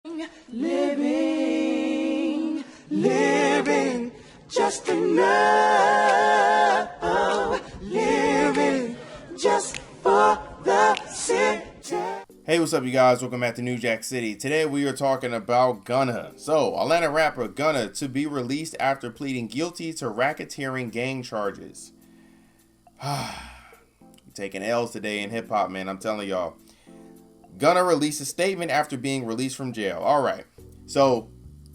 Living just enough, living just for the city. Hey, what's up, you guys? Welcome back to New Jack City. Today we are talking about Gunna. So, Atlanta rapper Gunna to be released after pleading guilty to racketeering gang charges. Taking L's today in hip hop, man. I'm telling y'all. Gunna released a statement after being released from jail. All right. So,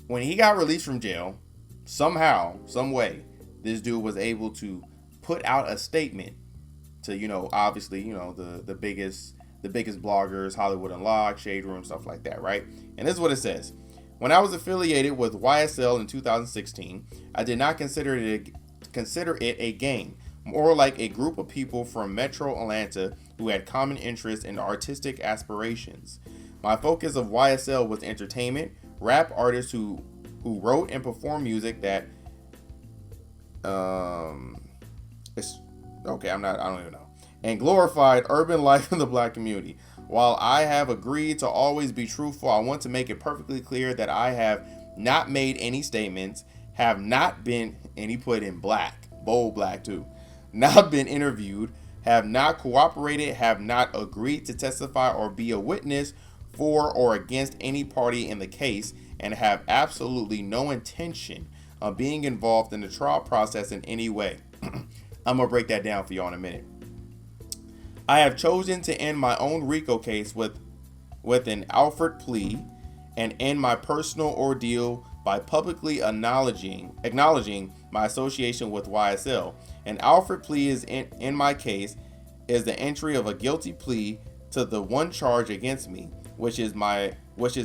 when he got released from jail, somehow, some way, this dude was able to put out a statement to, obviously, the biggest bloggers, Hollywood Unlocked, Shade Room, stuff like that, right? And this is what it says. When I was affiliated with YSL in 2016, I did not consider it a gang, more like a group of people from Metro Atlanta who had common interests and artistic aspirations. My focus of YSL was entertainment, rap artists who wrote and performed music that I don't even know, and glorified urban life in the black community. While I have agreed to always be truthful, I want to make it perfectly clear that I have not made any statements, have not been, and he put in black, bold black too, not been interviewed, have not cooperated, have not agreed to testify or be a witness for or against any party in the case, and have absolutely no intention of being involved in the trial process in any way. I'm going to break that down for y'all in a minute. I have chosen to end my own RICO case with an Alfred plea and end my personal ordeal by publicly acknowledging my association with YSL. An Alfred plea is in my case is the entry of a guilty plea to the one charge against me, which is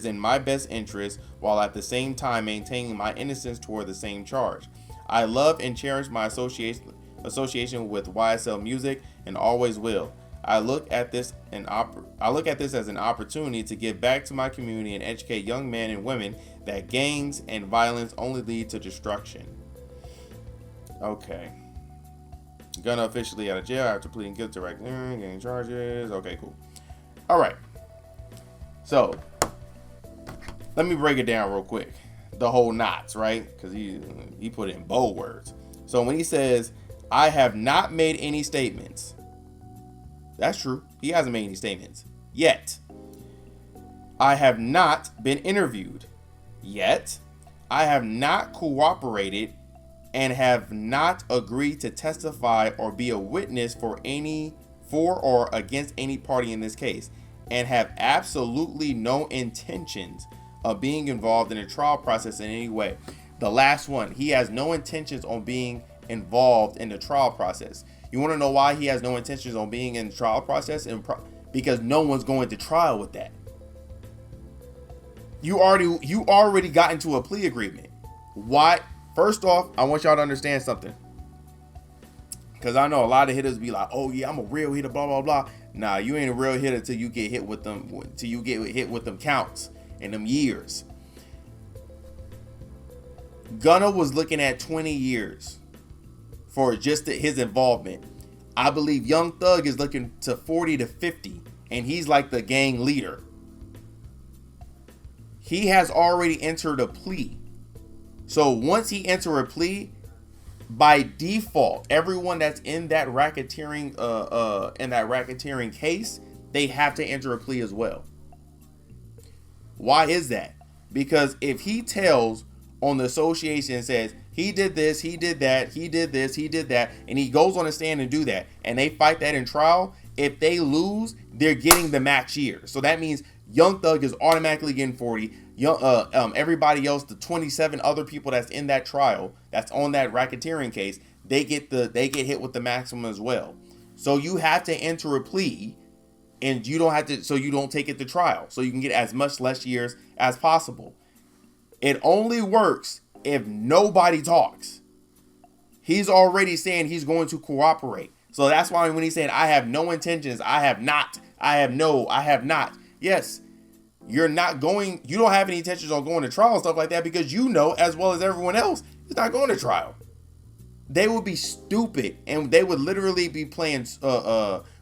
in my best interest, while at the same time maintaining my innocence toward the same charge. I love and cherish my association with YSL Music and always will. I look at this as an opportunity to give back to my community and educate young men and women that gangs and violence only lead to destruction. Okay. Gunna officially out of jail after pleading guilty to racketeering, gang charges. Okay, cool. All right. So, let me break it down real quick. The whole knots, right? Because he put it in bold words. So when he says, I have not made any statements. That's true. He hasn't made any statements yet. I have not been interviewed yet. I have not cooperated and have not agreed to testify or be a witness for or against any party in this case, and have absolutely no intentions of being involved in a trial process in any way. The last one, he has no intentions on being involved in the trial process. You want to know why he has no intentions on being in the trial process? Because no one's going to trial with that. You already got into a plea agreement. Why? First off, I want y'all to understand something. Because I know a lot of hitters be like, oh yeah, I'm a real hitter, blah, blah, blah. Nah, you ain't a real hitter till you get hit with them, counts and them years. Gunna was looking at 20 years for just his involvement. I believe Young Thug is looking to 40 to 50, and he's like the gang leader. He has already entered a plea. So once he enter a plea, by default, everyone that's in that racketeering case, they have to enter a plea as well. Why is that? Because if he tells on the association and says he did this, he did that, he did this, he did that, and he goes on a stand and do that, and they fight that in trial, if they lose, they're getting the max year. So that means Young Thug is automatically getting 40. Everybody else, the 27 other people that's in that trial, that's on that racketeering case, they get hit with the maximum as well. So you have to enter a plea, and you don't take it to trial, so you can get as much less years as possible. It only works if nobody talks. He's already saying he's going to cooperate. So that's why when he said, I have no intentions, I have not. Yes, you don't have any intentions on going to trial and stuff like that, because you know, as well as everyone else, he's not going to trial. They would be stupid, and they would literally be playing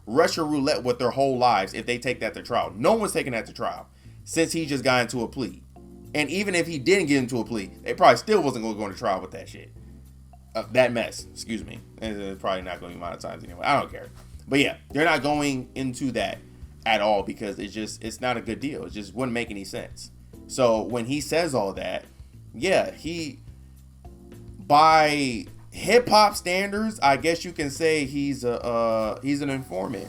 Russian roulette with their whole lives if they take that to trial. No one's taking that to trial since he just got into a plea. And even if he didn't get into a plea, they probably still wasn't going to go to trial with that shit. That mess, excuse me. And it's probably not going to be monetized anyway. I don't care. But yeah, they're not going into that at all because it's not a good deal. It just wouldn't make any sense. So when he says all that, yeah, by hip hop standards, I guess you can say he's an informant.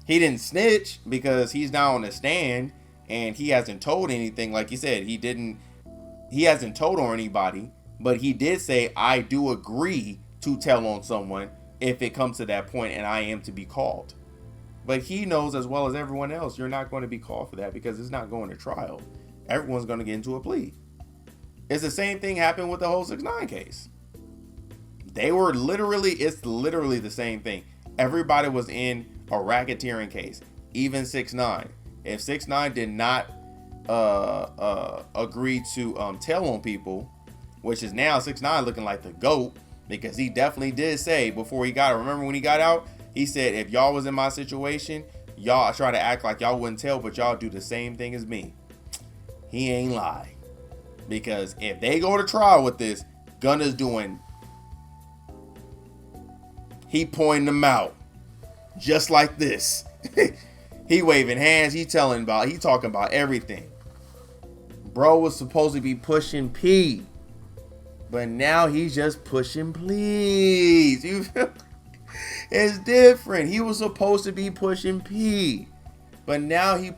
He didn't snitch because he's not on the stand and he hasn't told anything. Like you said, he hasn't told on anybody, but he did say, I do agree to tell on someone if it comes to that point and I am to be called. But he knows as well as everyone else, you're not going to be called for that because it's not going to trial. Everyone's going to get into a plea. It's the same thing happened with the whole 6ix9ine case. It's literally the same thing. Everybody was in a racketeering case, even 6ix9ine. If 6ix9ine did not agree to tell on people, which is now 6ix9ine looking like the GOAT, because he definitely did say before he got out, remember when he got out, he said, if y'all was in my situation, y'all try to act like y'all wouldn't tell, but y'all do the same thing as me. He ain't lie. Because if they go to trial with this, Gunna's he pointing them out. Just like this. He waving hands, he talking about everything. Bro was supposed to be pushing P. But now he's just pushing please. You feel? It's different. He was supposed to be pushing P. But now he's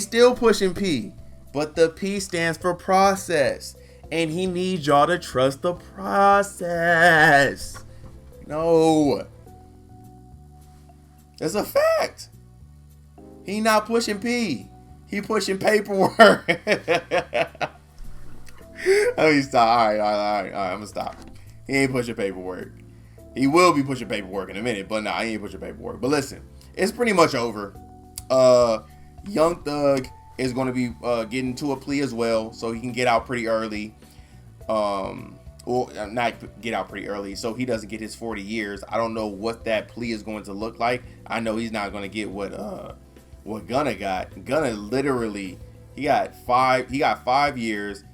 still pushing P. But the P stands for process. And he needs y'all to trust the process. No. It's a fact. He not pushing P. He pushing paperwork. Let me stop. All right. I'm gonna stop. He ain't pushing paperwork. He will be pushing paperwork in a minute, but nah, he ain't pushing paperwork. But listen, it's pretty much over. Young Thug is going to be getting to a plea as well, so he can get out pretty early. Or not get out pretty early, so he doesn't get his 40 years. I don't know what that plea is going to look like. I know he's not going to get what Gunna got. Gunna literally, he got 5 years.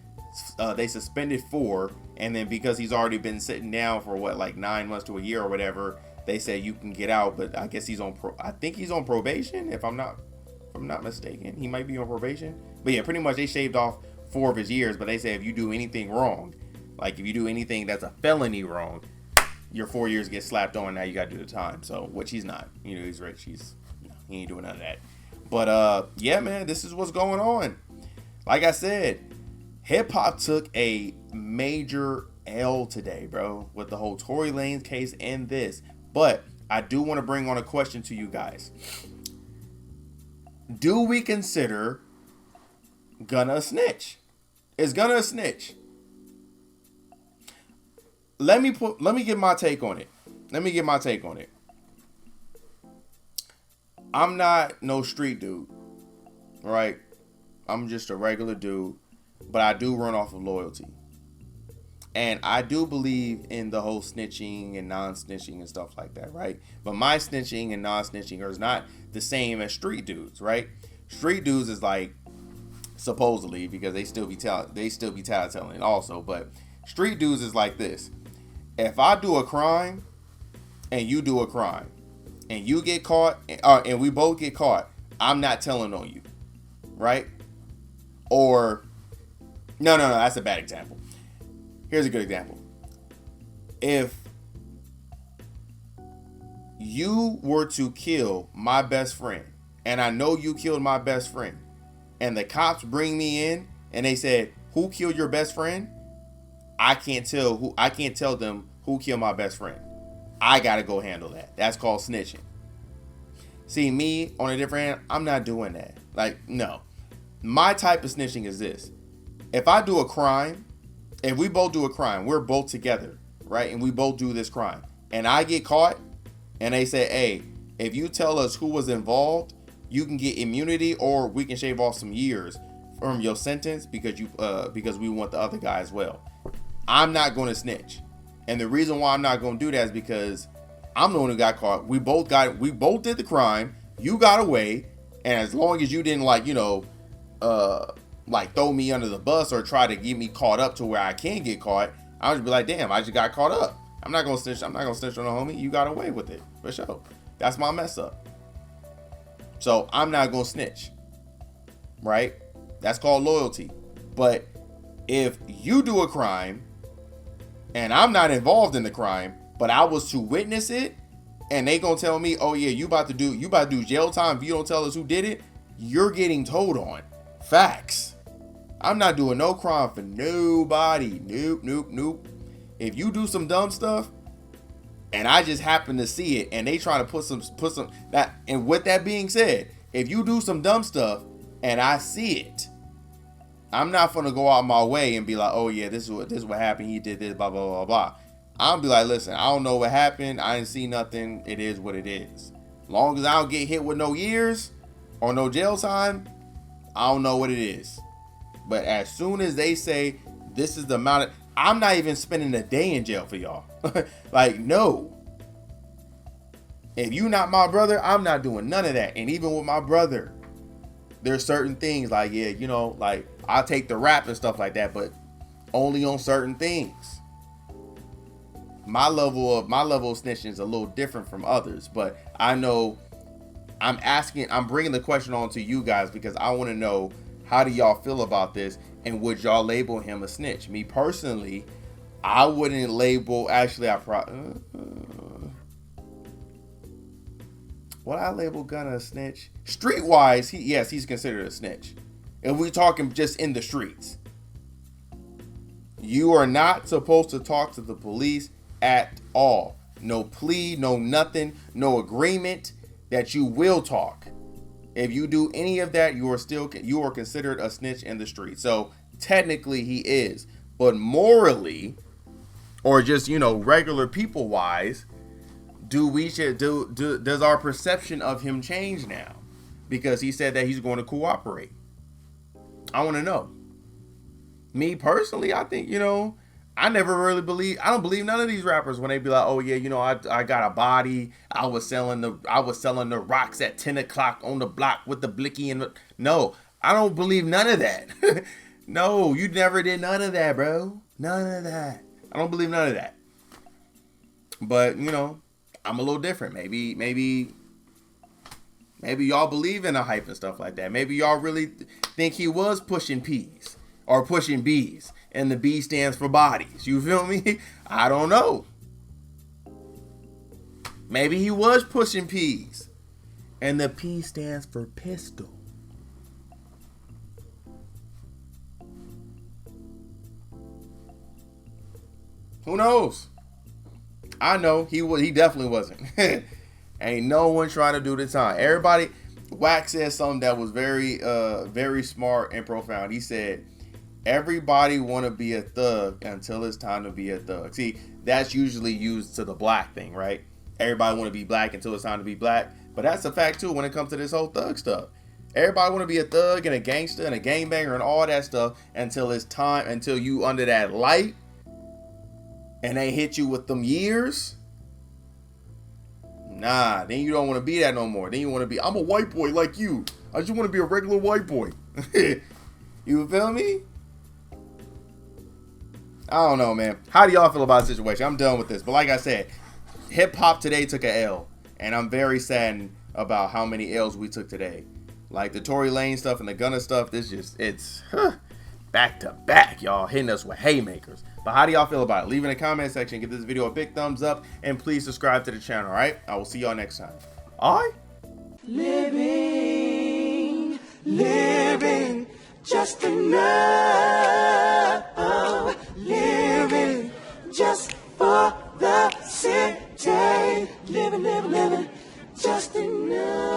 They suspended 4, and then because he's already been sitting down for 9 months to a year or whatever, they said you can get out. But I guess I think he's on probation. If I'm not mistaken, he might be on probation. But yeah, pretty much they shaved off 4 of his years. But they say if you do anything wrong, like if you do anything that's a felony wrong, your 4 years get slapped on. Now you got to do the time. So which he's not. He's rich. He ain't doing none of that. But yeah, man, this is what's going on. Like I said, hip hop took a major L today, bro, with the whole Tory Lanez case and this. But I do want to bring on a question to you guys. Do we consider Gunna a snitch? Is Gunna a snitch? Let me get my take on it. I'm not no street dude, right? I'm just a regular dude, but I do run off of loyalty. And I do believe in the whole snitching and non-snitching and stuff like that, right? But my snitching and non-snitching is not the same as street dudes, right? Street dudes is like, supposedly, because they still be tattling also, but street dudes is like this. If I do a crime and you do a crime and you get caught and we both get caught, I'm not telling on you, right? Or no, that's a bad example. Here's a good example. If you were to kill my best friend, and I know you killed my best friend, and the cops bring me in and they said, who killed your best friend? I can't tell them who killed my best friend. I gotta go handle that. That's called snitching. See, me on a different hand, I'm not doing that. Like, no. My type of snitching is this. If I do a crime, if we both do a crime, we're both together, right? And we both do this crime. And I get caught and they say, hey, if you tell us who was involved, you can get immunity or we can shave off some years from your sentence because we want the other guy as well. I'm not going to snitch. And the reason why I'm not going to do that is because I'm the one who got caught. We both did the crime. You got away. And as long as you didn't like, you know, like throw me under the bus or try to get me caught up to where I can get caught, I'll just be like, damn, I just got caught up. I'm not gonna snitch. I'm not gonna snitch on the homie. You got away with it for sure. That's my mess up. So I'm not gonna snitch, right? That's called loyalty. But if you do a crime and I'm not involved in the crime, but I was to witness it, and they gonna tell me, oh yeah, you about to do jail time if you don't tell us who did it, you're getting told on. Facts. I'm not doing no crime for nobody. Nope. If you do some dumb stuff and I just happen to see it and they trying to put some that, and with that being said, if you do some dumb stuff and I see it, I'm not gonna go out my way and be like, oh yeah, this is what happened. He did this, blah, blah, blah, blah. I'll be like, listen, I don't know what happened. I didn't see nothing. It is what it is. Long as I don't get hit with no years or no jail time, I don't know what it is. But as soon as they say this is the amount of, I'm not even spending a day in jail for y'all. Like, no. If you not my brother, I'm not doing none of that. And even with my brother, there's certain things like, yeah, you know, like I'll take the rap and stuff like that, but only on certain things. My level of snitching is a little different from others, but I know I'm bringing the question on to you guys because I want to know, how do y'all feel about this? And would y'all label him a snitch? Me personally, I wouldn't label, actually, would I label Gunna a snitch? Streetwise, he's considered a snitch. If we talking just in the streets. You are not supposed to talk to the police at all. No plea, no nothing, no agreement that you will talk. If you do any of that, you are considered a snitch in the street. So technically he is, but morally, or just, you know, regular people wise, does our perception of him change now? Because he said that he's going to cooperate. I want to know. Me personally, I think, you know, I don't believe none of these rappers when they be like, oh yeah, you know, I got a body. I was selling the rocks at 10 o'clock on the block with the blicky and no, I don't believe none of that. No, you never did none of that, bro. None of that. I don't believe none of that. But, you know, I'm a little different. Maybe y'all believe in the hype and stuff like that. Maybe y'all really think he was pushing P's or pushing B's. And the B stands for bodies. You feel me? I don't know. Maybe he was pushing P's. And the P stands for pistol. Who knows? I know he definitely wasn't. Ain't no one trying to do the time. Everybody, Wax said something that was very, very smart and profound. He said, everybody want to be a thug until it's time to be a thug. See, that's usually used to the black thing, right? Everybody want to be black until it's time to be black. But that's a fact too when it comes to this whole thug stuff. Everybody want to be a thug and a gangster and a gangbanger and all that stuff until it's time, until you under that light and they hit you with them years. Nah, then you don't want to be that no more. Then you want to be, I'm a white boy like you. I just want to be a regular white boy. You feel me? I don't know, man. How do y'all feel about the situation? I'm done with this. But like I said, hip hop today took a L. And I'm very saddened about how many L's we took today. Like the Tory Lane stuff and the Gunna stuff, it's back to back, y'all, hitting us with haymakers. But how do y'all feel about it? Leave in the comment section. Give this video a big thumbs up. And please subscribe to the channel, all right? I will see y'all next time. All right? Living, just enough. Living, just for the city. Living, just enough.